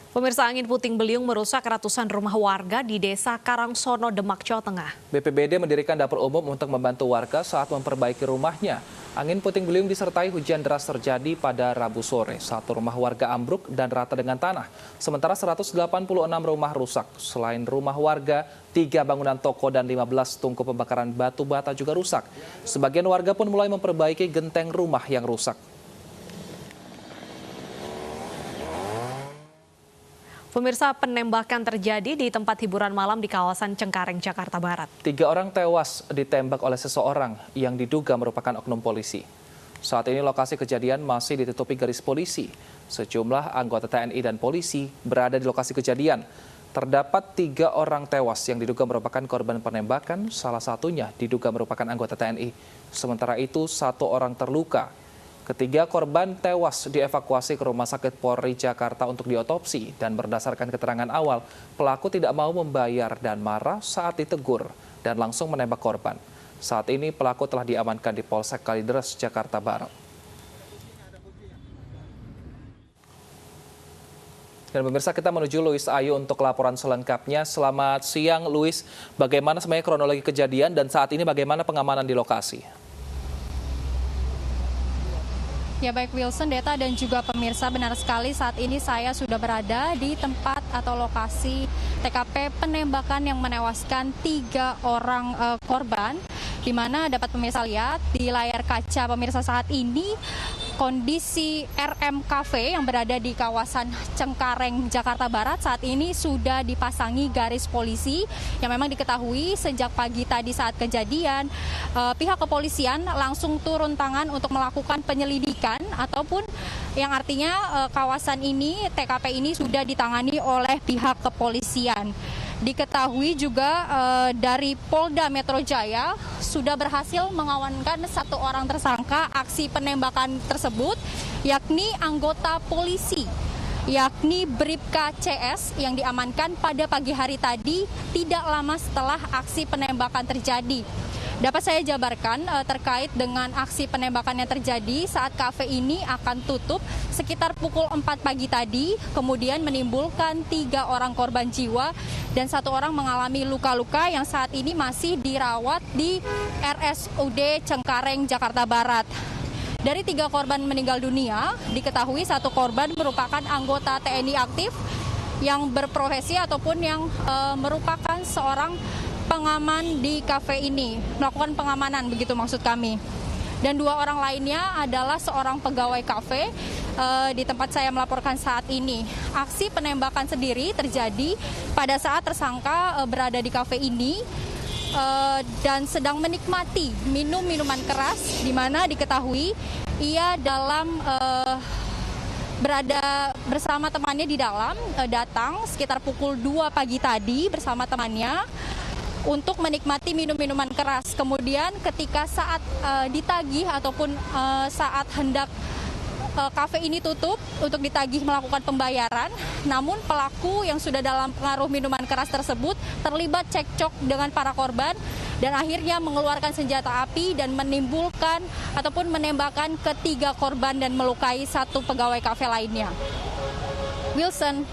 Pemirsa, angin puting beliung merusak ratusan rumah warga di Desa Karangsono, Demak, Jawa Tengah. BPBD mendirikan dapur umum untuk membantu warga saat memperbaiki rumahnya. Angin puting beliung disertai hujan deras terjadi pada Rabu sore. Satu rumah warga ambruk dan rata dengan tanah. Sementara 186 rumah rusak. Selain rumah warga, 3 bangunan toko dan 15 tungku pembakaran batu bata juga rusak. Sebagian warga pun mulai memperbaiki genteng rumah yang rusak. Pemirsa, penembakan terjadi di tempat hiburan malam di kawasan Cengkareng, Jakarta Barat. 3 orang tewas ditembak oleh seseorang yang diduga merupakan oknum polisi. Saat ini lokasi kejadian masih ditutupi garis polisi. Sejumlah anggota TNI dan polisi berada di lokasi kejadian. Terdapat 3 orang tewas yang diduga merupakan korban penembakan, salah satunya diduga merupakan anggota TNI. Sementara itu 1 orang terluka. Ketiga korban tewas dievakuasi ke Rumah Sakit Polri Jakarta untuk diotopsi dan berdasarkan keterangan awal, pelaku tidak mau membayar dan marah saat ditegur dan langsung menembak korban. Saat ini pelaku telah diamankan di Polsek Kalideres, Jakarta Barat. Dan pemirsa, kita menuju Luis Ayu untuk laporan selengkapnya. Selamat siang, Luis. Bagaimana sebenarnya kronologi kejadian dan saat ini bagaimana pengamanan di lokasi? Ya baik Wilson, Deta dan juga pemirsa, benar sekali saat ini saya sudah berada di tempat atau lokasi TKP penembakan yang menewaskan 3 orang korban, di mana dapat pemirsa lihat di layar kaca pemirsa saat ini kondisi RM Cafe yang berada di kawasan Cengkareng, Jakarta Barat saat ini sudah dipasangi garis polisi yang memang diketahui sejak pagi tadi saat kejadian pihak kepolisian langsung turun tangan untuk melakukan penyelidikan ataupun yang artinya kawasan ini, TKP ini sudah ditangani oleh pihak kepolisian. Diketahui juga dari Polda Metro Jaya sudah berhasil mengamankan 1 orang tersangka aksi penembakan tersebut, yakni anggota polisi, yakni Bribka CS yang diamankan pada pagi hari tadi tidak lama setelah aksi penembakan terjadi. Dapat saya jabarkan terkait dengan aksi penembakan yang terjadi saat kafe ini akan tutup sekitar pukul 4 pagi tadi, kemudian menimbulkan 3 orang korban jiwa dan 1 orang mengalami luka-luka yang saat ini masih dirawat di RSUD Cengkareng, Jakarta Barat. Dari 3 korban meninggal dunia, diketahui 1 korban merupakan anggota TNI aktif yang berprofesi ataupun yang merupakan seorang pengaman di kafe ini, melakukan pengamanan begitu maksud kami. Dan 2 orang lainnya adalah seorang pegawai kafe di tempat saya melaporkan saat ini. Aksi penembakan sendiri terjadi pada saat tersangka berada di kafe ini dan sedang menikmati minuman keras, di mana diketahui ia dalam berada bersama temannya di dalam, datang sekitar pukul 2 pagi tadi bersama temannya untuk menikmati minuman keras. Kemudian ketika saat ditagih ataupun saat hendak kafe ini tutup untuk ditagih melakukan pembayaran, namun pelaku yang sudah dalam pengaruh minuman keras tersebut terlibat cekcok dengan para korban dan akhirnya mengeluarkan senjata api dan menimbulkan ataupun menembakkan ke 3 korban dan melukai 1 pegawai kafe lainnya. Wilson.